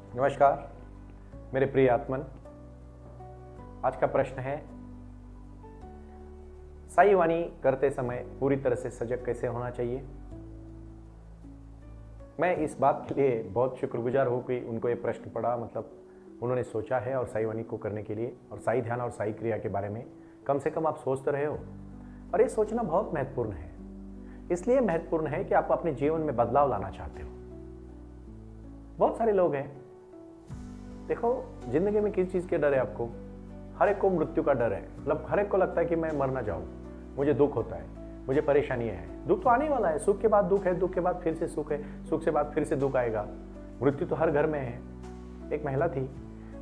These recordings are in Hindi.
नमस्कार मेरे प्रिय आत्मन। आज का प्रश्न है, साई वाणी करते समय पूरी तरह से सजग कैसे होना चाहिए। मैं इस बात के लिए बहुत शुक्रगुजार हूँ कि उनको ये प्रश्न पड़ा, मतलब उन्होंने सोचा है और साई वाणी को करने के लिए और साई ध्यान और साई क्रिया के बारे में कम से कम आप सोच तो रहे हो। और ये सोचना बहुत महत्वपूर्ण है। इसलिए महत्वपूर्ण है कि आप अपने जीवन में बदलाव लाना चाहते हो। बहुत सारे लोग हैं, देखो जिंदगी में किस चीज़ के डर है आपको? हर एक को मृत्यु का डर है। मतलब हर एक को लगता है कि मैं मर ना जाऊं, मुझे दुख होता है, मुझे परेशानी है। दुख तो आने वाला है, सुख के बाद दुख है, दुख के बाद फिर से सुख है, सुख से बाद फिर से दुख आएगा। मृत्यु तो हर घर में है। एक महिला थी,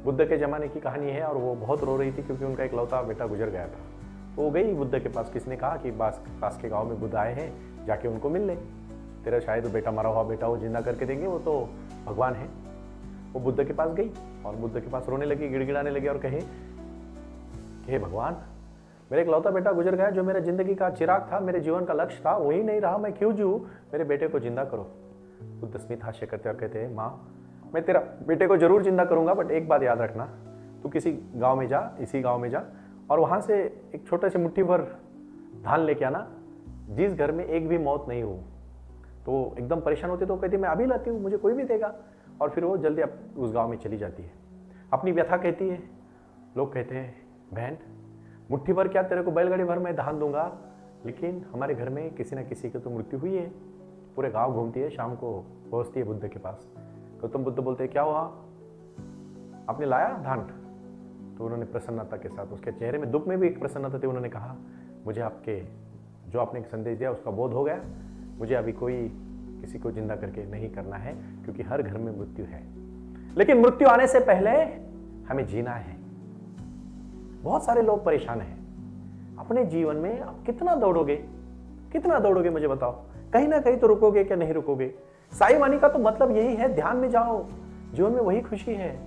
बुद्ध के ज़माने की कहानी है, और वो बहुत रो रही थी क्योंकि उनका इकलौता बेटा गुजर गया था। तो वो गई बुद्ध के पास। किसी ने कहा कि पास के गाँव में बुद्ध आए हैं, जाके उनको मिल ले, तेरा शायद बेटा मरा हुआ बेटा वो जिंदा करके देंगे, वो तो भगवान है। वो बुद्ध के पास गई और बुद्ध के पास रोने लगी, गिड़गिड़ाने लगी और कहे कि हे भगवान, मेरे इकलौता बेटा गुजर गया, जो मेरा जिंदगी का चिराग था, मेरे जीवन का लक्ष्य था, वही नहीं रहा, मैं क्यों जीऊं? मेरे बेटे को जिंदा करो। बुद्ध स्मित हास्य करते और कहते हैं, माँ मैं तेरा बेटे को जरूर जिंदा करूंगा, बट एक बात याद रखना, तू किसी गाँव में जा, इसी गाँव में जा और वहाँ से एक छोटे से मुट्ठी भर धान लेके आना, जिस घर में एक भी मौत नहीं हो। तो एकदम परेशान होती, तो कहती मैं अभी लाती हूँ, मुझे कोई भी देगा। और फिर वो जल्दी उस गांव में चली जाती है, अपनी व्यथा कहती है। लोग कहते हैं, बहन मुट्ठी भर क्या, तेरे को बैलगाड़ी भर मैं धान दूंगा, लेकिन हमारे घर में किसी न किसी की तो मृत्यु हुई है। पूरे गांव घूमती है, शाम को पहुंचती है बुद्ध के पास। गौतम बुद्ध बोलते हैं, क्या हुआ, आपने लाया धान? तो उन्होंने प्रसन्नता के साथ, उसके चेहरे में दुख में भी एक प्रसन्नता थी, उन्होंने कहा, मुझे आपके जो आपने संदेश दिया उसका बोध हो गया, मुझे अभी कोई किसी को जिंदा करके नहीं करना है, क्योंकि हर घर में मृत्यु है, लेकिन मृत्यु आने से पहले हमें जीना है। बहुत सारे लोग परेशान हैं अपने जीवन में। आप कितना दौड़ोगे मुझे बताओ? कहीं ना कहीं तो रुकोगे, क्या नहीं रुकोगे? साई वाणी का तो मतलब यही है, ध्यान में जाओ, जीवन में वही खुशी है,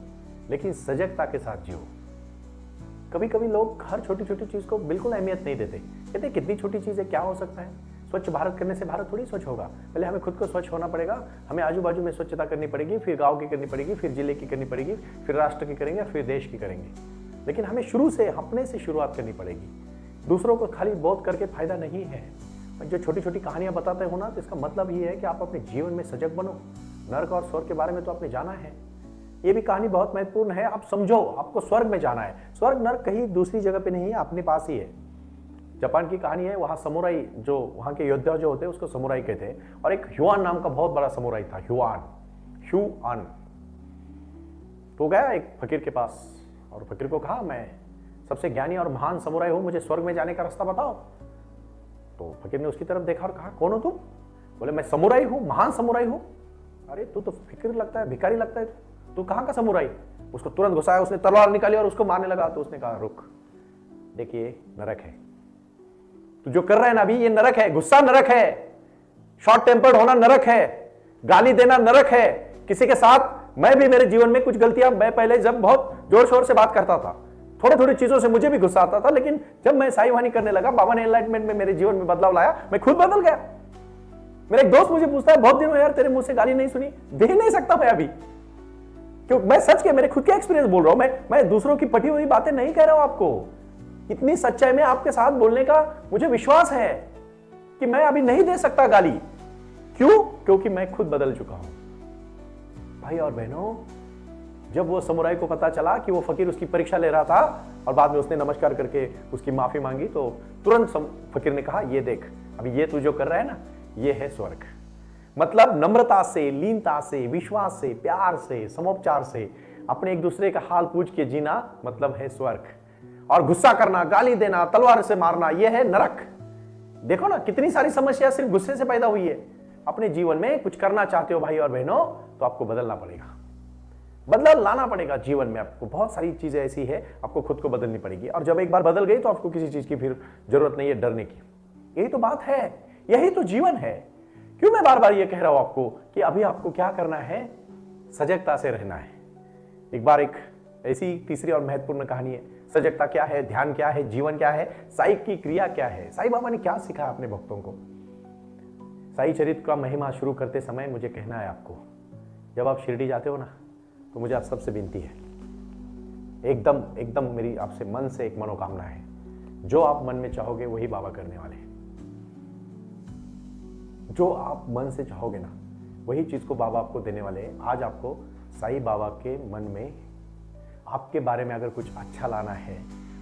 लेकिन सजगता के साथ जियो। कभी कभी लोग हर छोटी छोटी चीज को बिल्कुल अहमियत नहीं देते, कहते कितनी छोटी चीज है, क्या हो सकता है? स्वच्छ भारत करने से भारत थोड़ी स्वच्छ होगा। पहले हमें खुद को स्वच्छ होना पड़ेगा, हमें आजू बाजू में स्वच्छता करनी पड़ेगी, फिर गांव की करनी पड़ेगी, फिर जिले की करनी पड़ेगी, फिर राष्ट्र की करेंगे, फिर देश की करेंगे। लेकिन हमें शुरू से, अपने से शुरुआत करनी पड़ेगी। दूसरों को खाली बोध करके फायदा नहीं है। जो छोटी छोटी कहानियां बताते हो ना, तो इसका मतलब ये है कि आप अपने जीवन में सजग बनो। नर्क और स्वर्ग के बारे में तो आपने जाना है, ये भी कहानी बहुत महत्वपूर्ण है। आप समझो, आपको स्वर्ग में जाना है। स्वर्ग नर्क कहीं दूसरी जगह पे नहीं है, अपने पास ही है। जापान की कहानी है, वहाँ समुराई, जो वहाँ के योद्धा जो होते हैं उसको समुराई कहते हैं, और एक ह्युआन नाम का बहुत बड़ा समुराई था, ह्युआन। तो गया एक फकीर के पास और फकीर को कहा, मैं सबसे ज्ञानी और महान समुराई हूँ, मुझे स्वर्ग में जाने का रास्ता बताओ। तो फकीर ने उसकी तरफ देखा और कहा, कौन हो तुम? बोले, मैं समुराई हूँ, महान समुराई हूँ। अरे तू तो फिक्र लगता है, भिखारी लगता है, तू कहाँ का समुराई? उसको तुरंत गुस्साया, उसने तलवार निकाली और उसको मारने लगा। तो उसने कहा, रुक, देखिए नरक है, तू जो कर रहा है ना अभी, ये नरक है। गुस्सा नरक है, शॉर्ट टेम्पर्ड होना नरक है, गाली देना नरक है किसी के साथ। मैं भी मेरे जीवन में कुछ गलतियां, मैं पहले जब बहुत जोर शोर से बात करता था, थोड़ी थोड़ी चीजों से मुझे भी गुस्सा आता था, लेकिन जब मैं साई वाणी करने लगा, बाबा ने एनलाइटमेंट में मेरे जीवन में बदलाव लाया, मैं खुद बदल गया। मेरा एक दोस्त मुझे पूछता है, बहुत दिनों यार तेरे मुंह से गाली नहीं सुनी। दे नहीं सकता मैं अभी, क्यों? मैं सच के, मेरे खुद के एक्सपीरियंस बोल रहा हूं। मैं दूसरों की पटी हुई बातें नहीं कह रहा हूं आपको। इतनी सच्चाई में आपके साथ बोलने का मुझे विश्वास है कि मैं अभी नहीं दे सकता गाली। क्यों? क्योंकि मैं खुद बदल चुका हूं। भाई और बहनों, जब वो समुराई को पता चला कि वो फकीर उसकी परीक्षा ले रहा था और बाद में उसने नमस्कार करके उसकी माफी मांगी, तो तुरंत फकीर ने कहा, ये देख, अभी ये तू जो कर रहा है ना, ये है स्वर्ग। मतलब नम्रता से, लीनता से, विश्वास से, प्यार से, समोपचार से अपने एक दूसरे का हाल पूछ के जीना मतलब है स्वर्ग। और गुस्सा करना, गाली देना, तलवार से मारना, यह है नरक। देखो ना, कितनी सारी समस्या सिर्फ गुस्से से पैदा हुई है। अपने जीवन में कुछ करना चाहते हो भाई और बहनों, तो आपको बदलना पड़ेगा, बदलाव लाना पड़ेगा जीवन में। आपको बहुत सारी चीजें ऐसी है, आपको खुद को बदलनी पड़ेगी। और जब एक बार बदल गई तो आपको किसी चीज की फिर जरूरत नहीं है डरने की। यही तो बात है, यही तो जीवन है। क्यों मैं बार बार ये कह रहा हूं आपको कि अभी आपको क्या करना है? सजगता से रहना है। एक बार एक ऐसी तीसरी और महत्वपूर्ण कहानी है। सजगता क्या है, ध्यान क्या है, जीवन क्या है, साई की क्रिया क्या है, साई बाबा ने क्या सिखाया अपने भक्तों को। साई चरित्र का महिमा शुरू करते समय मुझे कहना है आपको, जब आप शिरडी जाते हो ना, तो मुझे आप सबसे विनती है, एकदम एकदम मेरी आपसे मन से एक मनोकामना है, जो आप मन में चाहोगे वही बाबा करने वाले हैं। जो आप मन से चाहोगे ना, वही चीज को बाबा आपको देने वाले हैं। आज आपको साईं बाबा के मन में आपके बारे में अगर कुछ अच्छा लाना है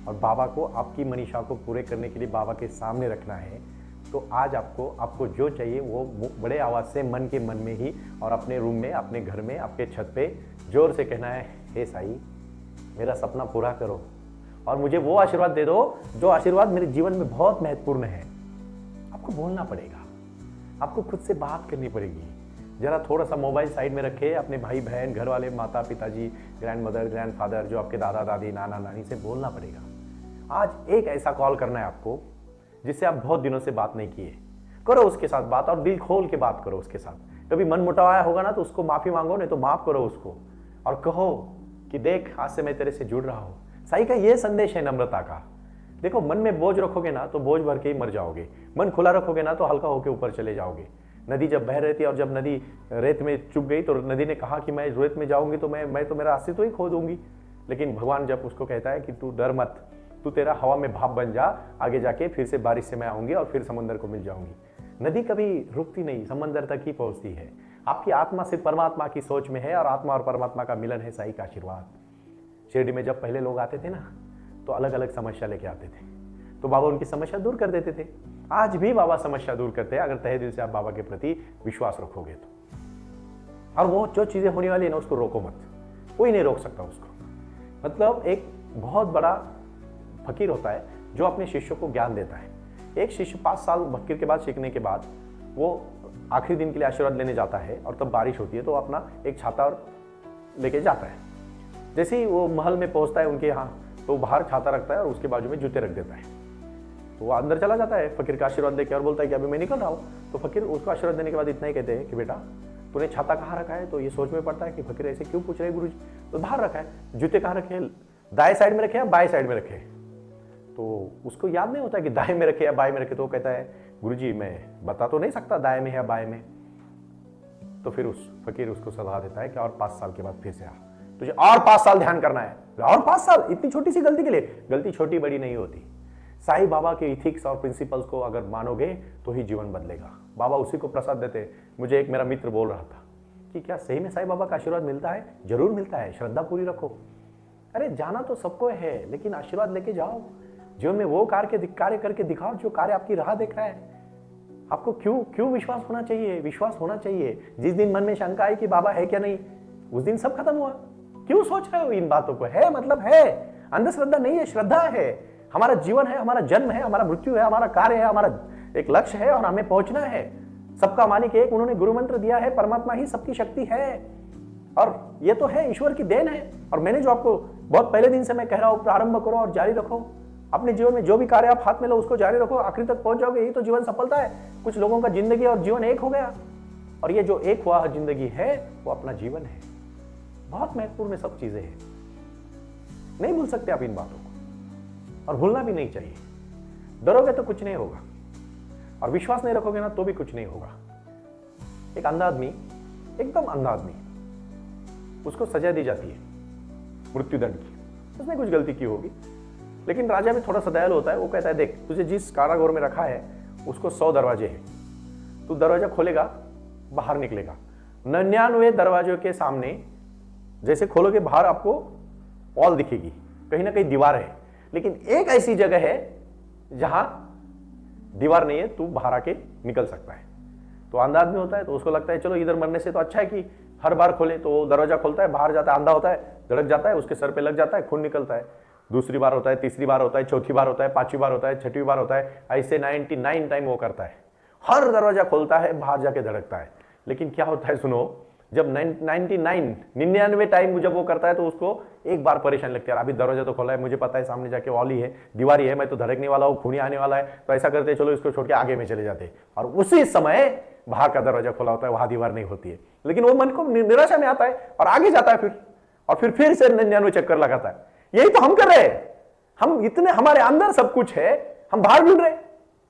और बाबा को आपकी मनीषा को पूरे करने के लिए बाबा के सामने रखना है, तो आज आपको जो चाहिए वो बड़े आवाज से मन के मन में ही और अपने रूम में, अपने घर में, आपके छत पे जोर से कहना है, हे साईं, मेरा सपना पूरा करो और मुझे वो आशीर्वाद दे दो जो आशीर्वाद मेरे जीवन में बहुत महत्वपूर्ण है। आपको बोलना पड़ेगा, आपको खुद से बात करनी पड़ेगी। जरा थोड़ा सा मोबाइल साइड में रखे, अपने भाई बहन, घर वाले, माता पिताजी, ग्रैंड मदर, ग्रैंड फादर, जो आपके दादा दादी, नाना नानी से बोलना पड़ेगा। आज एक ऐसा कॉल करना है आपको जिससे आप बहुत दिनों से बात नहीं किए, करो उसके साथ बात और दिल खोल के बात करो उसके साथ। कभी मन मुटाया होगा ना तो उसको माफी मांगो, नहीं तो माफ करो उसको और कहो कि देख, आज से मैं तेरे से जुड़ रहा हूं। साईं का ये संदेश है नम्रता का। देखो, मन में बोझ रखोगे ना तो बोझ भर के ही मर जाओगे, मन खुला रखोगे ना तो हल्का होकर ऊपर चले जाओगे। नदी जब बह रही थी और जब नदी रेत में चुभ गई तो नदी ने कहा कि मैं रेत में जाऊंगी तो मैं तो मेरा अस्तित्व ही खो दूंगी। लेकिन भगवान जब उसको कहता है कि तू डर मत, तू तेरा हवा में भाप बन जा, आगे जाके फिर से बारिश से मैं आऊंगी और फिर समंदर को मिल जाऊंगी। नदी कभी रुकती नहीं, समंदर तक ही पहुंचती है। आपकी आत्मा सिर्फ परमात्मा की सोच में है और आत्मा और परमात्मा का मिलन है साईं का आशीर्वाद। शिरडी में जब पहले लोग आते थे ना तो अलग अलग समस्या लेके आते थे, तो बाबा उनकी समस्या दूर कर देते थे। आज भी बाबा समस्या दूर करते हैं, अगर तहे दिल से आप बाबा के प्रति विश्वास रखोगे तो। और वो जो चीजें होने वाली है ना, उसको रोको मत, कोई नहीं रोक सकता उसको। मतलब एक बहुत बड़ा फकीर होता है जो अपने शिष्यों को ज्ञान देता है। एक शिष्य 5 साल फकीर के बाद सीखने के बाद वो आखिरी दिन के लिए आशीर्वाद लेने जाता है और तब बारिश होती है तो अपना एक छाता और लेके जाता है। जैसे ही वो महल में पहुंचता है उनके यहाँ, तो बाहर छाता रखता है और उसके बाजू में जूते रख देता है। तो वो अंदर चला जाता है फकीर का आशीर्वाद लेके और बोलता है कि अभी मैं निकल रहा हूँ। तो फकीर उसको आशीर्वाद देने के बाद इतना ही कहते हैं कि बेटा तूने छाता कहाँ रखा है? तो ये सोच में पड़ता है कि फकीर ऐसे क्यों पूछ रहे हैं गुरुजी। तो बाहर रखा है। जूते कहाँ रखे? दाएं साइड में रखे या बाएं साइड में रखे? तो उसको याद नहीं होता कि दाएं में रखे या बाएं में रखे। तो वो कहता है गुरुजी मैं बता तो नहीं सकता दाएं में या बाएं में। तो फिर उस फकीर उसको सलाह देता है कि और 5 साल के बाद फिर से आ, तुझे और 5 साल ध्यान करना है। और 5 साल इतनी छोटी सी गलती के लिए? गलती छोटी बड़ी नहीं होती। साईं बाबा के इथिक्स और प्रिंसिपल्स को अगर मानोगे तो ही जीवन बदलेगा। बाबा उसी को प्रसाद देते। मुझे एक मेरा मित्र बोल रहा था कि क्या सही में साईं बाबा का आशीर्वाद मिलता है? जरूर मिलता है, श्रद्धा पूरी रखो। अरे जाना तो सबको है, लेकिन आशीर्वाद लेके जाओ। जीवन में वो कार्य करके दिखाओ जो कार्य आपकी राह देख रहा है। आपको क्यों विश्वास होना चाहिए? विश्वास होना चाहिए। जिस दिन मन में शंका आई कि बाबा है क्या नहीं, उस दिन सब खत्म हुआ। क्यों सोच रहे हो इन बातों को? है मतलब है, अंधश्रद्धा नहीं है, श्रद्धा है। हमारा जीवन है, हमारा जन्म है, हमारा मृत्यु है, हमारा कार्य है, हमारा एक लक्ष्य है और हमें पहुंचना है। सबका मालिक एक, उन्होंने गुरु मंत्र दिया है, परमात्मा ही सबकी शक्ति है और ये तो है, ईश्वर की देन है। और मैंने जो आपको बहुत पहले दिन से मैं कह रहा हूं, प्रारंभ करो और जारी रखो। अपने जीवन में जो भी कार्य आप हाथ में लो उसको जारी रखो, आखिरी तक पहुंच जाओगे। यही तो जीवन सफलता है। कुछ लोगों का जिंदगी और जीवन एक हो गया, और ये जो एक हुआ जिंदगी है वो अपना जीवन है। बहुत महत्वपूर्ण सब चीजें हैं, नहीं भूल सकते आप इन बातों को, और भूलना भी नहीं चाहिए। डरोगे तो कुछ नहीं होगा, और विश्वास नहीं रखोगे ना तो भी कुछ नहीं होगा। एक अंधा आदमी, एकदम अंधा आदमी, उसको सजा दी जाती है मृत्युदंड की। उसने कुछ गलती की होगी, लेकिन राजा भी थोड़ा सा दयालु होता है। वो कहता है देख, तुझे जिस कारागार में रखा है उसको 100 दरवाजे हैं, तू दरवाजा खोलेगा बाहर निकलेगा। 99 दरवाजों के सामने जैसे खोलोगे बाहर आपको वॉल दिखेगी, कहीं ना कहीं दीवार है, लेकिन एक ऐसी जगह है जहां दीवार नहीं है, तू बाहर आके निकल सकता है। तो अंधा आदमी होता है तो उसको लगता है चलो इधर मरने से तो अच्छा है कि हर बार खोले। तो दरवाजा खोलता है, बाहर जाता है, अंधा होता है, धड़क जाता है, उसके सर पे लग जाता है, खून निकलता है। दूसरी बार होता है, तीसरी बार होता है, चौथी बार होता है, 5वीं बार होता है, 6वीं बार होता है, ऐसे 99 टाइम वो करता है। हर दरवाजा खोलता है, बाहर जाके धड़कता है। लेकिन क्या होता है सुनो, जब 99 टाइम जब वो करता है तो उसको एक बार परेशान लगती है, अभी दरवाजा तो खोला है, मुझे पता है सामने जाके वॉल ही है, दीवार ही है, मैं तो धड़कने वाला हूँ, खूनी आने वाला है, तो ऐसा करते चलो इसको छोड़ के आगे में चले जाते। और उसी समय बाहर का दरवाजा खोला होता है, वहां दीवार नहीं होती है, लेकिन वो मन को निराशा में आता है और आगे जाता है फिर से 99 चक्कर लगाता है। यही तो हम कर रहे हैं। हम इतने, हमारे अंदर सब कुछ है, हम बाहर ढूंढ रहे।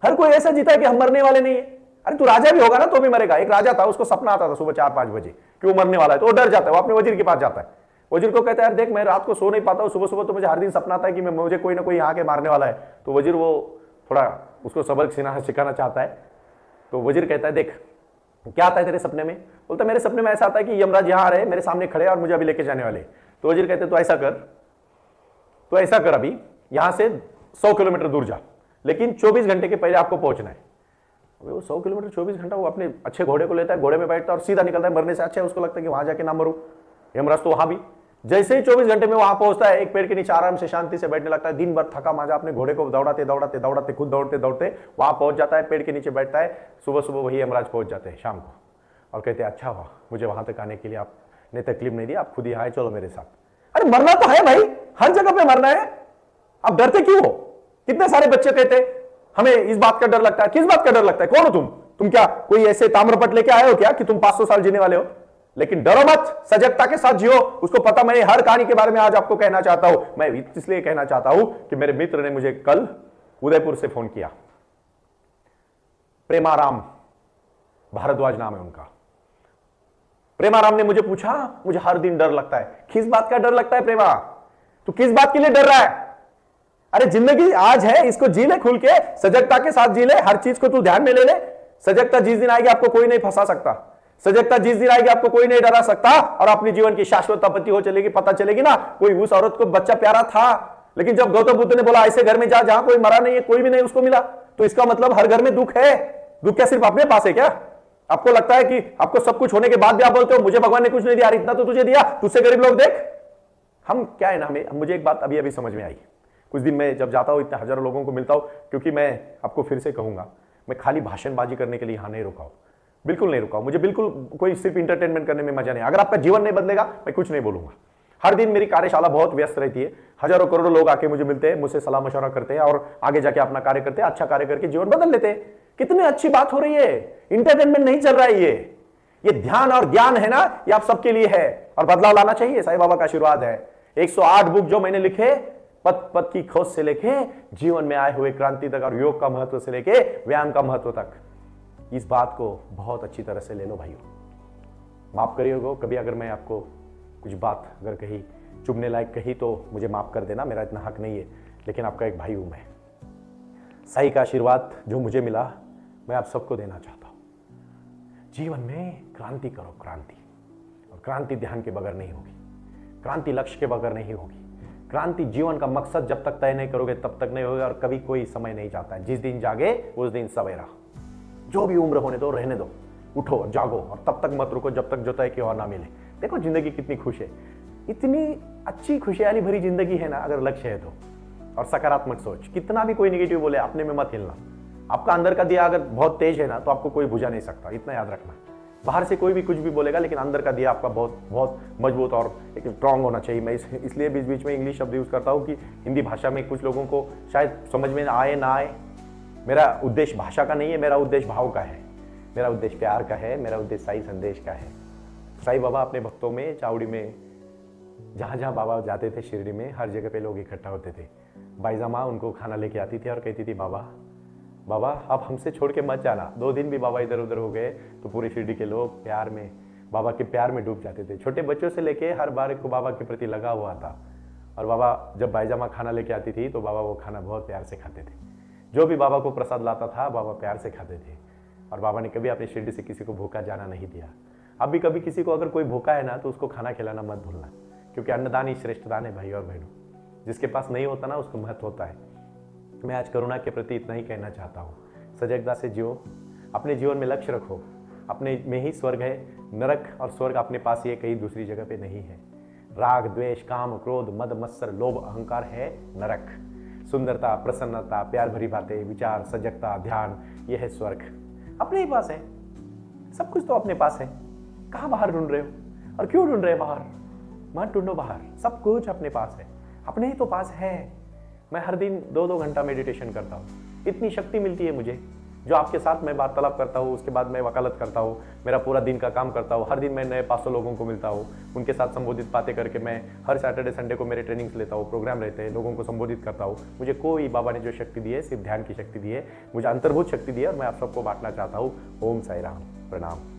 हर कोई ऐसा जीता है कि हम मरने वाले नहीं है। अरे तू राजा भी होगा ना तो भी मरेगा। एक राजा था, उसको सपना आता था सुबह 4-5 बजे कि वो मरने वाला है, तो वो डर जाता है, वो अपने वजीर के पास जाता है, वजीर को कहता है यार देख मैं रात को सो नहीं पाता हूँ, सुबह सुबह तो मुझे हर दिन सपना आता है कि मुझे कोई ना कोई यहाँ के मारने वाला है। तो वजीर वो थोड़ा उसको सबक सिखाना चाहता है। तो वजीर कहता है देख क्या आता है तेरे सपने में? बोलता मेरे सपने में ऐसा आता है कि यमराज यहाँ आ रहे मेरे सामने खड़े और मुझे अभी लेके जाने वाले। तो वजीर कहते तो ऐसा कर अभी यहाँ से 100 किलोमीटर दूर जा, लेकिन 24 घंटे के पहले आपको पहुंचना है। वो 100 किलोमीटर 24 घंटा वो अपने अच्छे घोड़े को लेता है, घोड़े में बैठता है और सीधा निकलता है। मरने से अच्छा है उसको लगता है कि वहां जाके ना मरूं। यमराज तो वहां भी जैसे ही 24 घंटे में वहां पहुंचता है, एक पेड़ के नीचे आराम से शांति से बैठने लगता है। दिन भर थका माजा अपने घोड़े को दौड़ाते खुद दौड़ते वहां पहुंच जाता है, पेड़ के नीचे बैठता है। सुबह सुबह वही यमराज पहुंच जाते हैं शाम को और कहते हैं अच्छा हुआ मुझे वहां तक आने के लिए आपने तकलीफ नहीं दी, आप खुद ही आए, चलो मेरे साथ। अरे मरना तो है भाई, हर जगह पे मरना है, आप डरते क्यों हो? कितने सारे बच्चे कहते हमें इस बात का डर लगता है। किस बात का डर लगता है? कौन हो तुम क्या कोई ऐसे ताम्रपट लेके आए हो क्या कि तुम 500 साल जीने वाले हो? लेकिन डरो मत, सजगता के साथ जियो। उसको पता मैं हर कहानी के बारे में आज आपको कहना चाहता हूं। मैं इसलिए कहना चाहता हूं कि मेरे मित्र ने मुझे कल उदयपुर से फोन किया, प्रेमाराम भारद्वाज नाम है उनका। प्रेमाराम ने मुझे पूछा मुझे हर दिन डर लगता है। किस बात का डर लगता है प्रेमा? तू किस बात के लिए डर रहा है? अरे जिंदगी आज है, इसको जी ले खुल के, सजगता के साथ जी ले, हर चीज को तू ध्यान में ले ले। सजगता जिस दिन आएगी आपको कोई नहीं फंसा सकता, सजगता जिस दिन आएगी आपको कोई नहीं डरा सकता और अपनी जीवन की शाश्वत आपत्ति हो चलेगी। पता चलेगी ना कोई उस औरत को बच्चा प्यारा था, लेकिन जब गौतम बुद्ध ने बोला ऐसे घर में जा जहां कोई मरा नहीं है, कोई भी नहीं उसको मिला, तो इसका मतलब हर घर में दुख है। दुख क्या सिर्फ अपने पास है क्या? आपको लगता है कि आपको सब कुछ होने के बाद भी आप बोलते हो मुझे भगवान ने कुछ नहीं दिया? इतना तो तुझे दिया, तुझसे गरीब लोग देख। हम क्या है ना, मुझे एक बात अभी समझ में आई। कुछ दिन मैं जब जाता हूं इतने हजारों लोगों को मिलता हूं, क्योंकि मैं आपको फिर से कहूंगा मैं खाली भाषणबाजी करने के लिए यहां नहीं रुका हूं, बिल्कुल नहीं रुका हूं। मुझे बिल्कुल कोई सिर्फ इंटरटेनमेंट करने में मजा नहीं। अगर आपका जीवन नहीं बदलेगा मैं कुछ नहीं बोलूंगा। हर दिन मेरी कार्यशाला बहुत व्यस्त रहती है, हजारों करोड़ों लोग आके मुझे मिलते हैं, मुझसे सलाह मशवरा करते हैं और आगे जाके अपना कार्य करते हैं, अच्छा कार्य करके जीवन बदल लेते हैं। कितनी अच्छी बात हो रही है, इंटरटेनमेंट नहीं चल रहा है। ये ध्यान और ज्ञान है ना, ये आप सबके लिए है और बदलाव लाना चाहिए। साईं बाबा का आशीर्वाद है। 108 बुक जो मैंने लिखे, पद पद की खोज से लेके जीवन में आए हुए क्रांति तक और योग का महत्व से लेके व्यायाम का महत्व तक, इस बात को बहुत अच्छी तरह से ले लो भाइयों। माफ करिएगा कभी अगर मैं आपको कुछ बात अगर कही चुभने लायक कही तो मुझे माफ कर देना, मेरा इतना हक नहीं है, लेकिन आपका एक भाई हूं मैं। साईं का आशीर्वाद जो मुझे मिला मैं आप सबको देना चाहता हूं। जीवन में क्रांति करो, क्रांति। और क्रांति ध्यान के बगैर नहीं होगी, क्रांति लक्ष्य के बगैर नहीं होगी। क्रांति जीवन का मकसद जब तक तय नहीं करोगे तब तक नहीं होगा और कभी कोई समय नहीं जाता है। जिस दिन जागे उस दिन सवेरा। जो भी उम्र होने दो, रहने दो, उठो जागो और तब तक मत रुको जब तक जो तय की और ना मिले। देखो जिंदगी कितनी खुश है, इतनी अच्छी खुशहाली भरी जिंदगी है ना अगर लक्ष्य है तो। और सकारात्मक सोच, कितना भी कोई नेगेटिव बोले अपने में मत हिलना। आपका अंदर का दिया अगर बहुत तेज है ना तो आपको कोई बुझा नहीं सकता, इतना याद रखना। बाहर से कोई भी कुछ भी बोलेगा लेकिन अंदर का दिया आपका बहुत बहुत मजबूत और एक स्ट्रांग होना चाहिए। मैं इसलिए बीच बीच में इंग्लिश शब्द यूज करता हूँ कि हिंदी भाषा में कुछ लोगों को शायद समझ में आए ना आए। मेरा उद्देश्य भाषा का नहीं है, मेरा उद्देश्य भाव का है, मेरा उद्देश्य प्यार का है, मेरा उद्देश्य साई संदेश का है। साईं बाबा अपने भक्तों में चावड़ी में जहाँ जहाँ बाबा जाते थे शिरडी में, हर जगह पे लोग इकट्ठा होते थे। बाईजामा उनको खाना लेके आती थी और कहती थी बाबा बाबा आप हमसे छोड़ के मत जाना। 2 दिन भी बाबा इधर उधर हो गए तो पूरे शिरडी के लोग प्यार में, बाबा के प्यार में डूब जाते थे। छोटे बच्चों से लेके हर बार को बाबा के प्रति लगा हुआ था। और बाबा जब बाईजामा खाना लेके आती थी तो बाबा वो खाना बहुत प्यार से खाते थे। जो भी बाबा को प्रसाद लाता था बाबा प्यार से खाते थे। और बाबा ने कभी अपनी शिरडी से किसी को भूखा जाना नहीं दिया। अब भी कभी किसी को अगर कोई भूखा है ना तो उसको खाना खिलाना मत भूलना, क्योंकि अन्नदान ही श्रेष्ठ दान है भाई और बहनों। जिसके पास नहीं होता ना उसको महत्व होता है। मैं आज करुणा के प्रति इतना ही कहना चाहता हूँ। सजगता से जियो, अपने जीवन में लक्ष्य रखो। अपने में ही स्वर्ग है, नरक और स्वर्ग अपने पास ही है, कहीं दूसरी जगह पे नहीं है। राग द्वेष काम क्रोध मद मत्सर लोभ अहंकार है नरक। सुंदरता प्रसन्नता प्यार भरी बातें विचार सजगता ध्यान, यह है स्वर्ग। अपने ही पास है, सब कुछ तो अपने पास है। कहाँ बाहर ढूंढ रहे हो और क्यों ढूंढ रहे हो बाहर? मत ढूंढो बाहर, सब कुछ अपने पास है, अपने ही तो पास है। मैं हर दिन 2-2 घंटा मेडिटेशन करता हूँ, इतनी शक्ति मिलती है मुझे। जो आपके साथ मैं वार्तालाप करता हूँ, उसके बाद मैं वकालत करता हूँ, मेरा पूरा दिन का काम करता हूँ। हर दिन मैं नए 500 लोगों को मिलता हूँ, उनके साथ संबोधित बातें करके मैं हर सैटरडे संडे को मेरे ट्रेनिंग्स लेता हूँ, प्रोग्राम रहते हैं, लोगों को संबोधित करता हूँ। मुझे कोई बाबा ने जो शक्ति दी है सिर्फ ध्यान की शक्ति दी है, मुझे अंतर्भूत शक्ति दी है और मैं आप सबको बांटना चाहता हूँ। ओम साई राम, प्रणाम।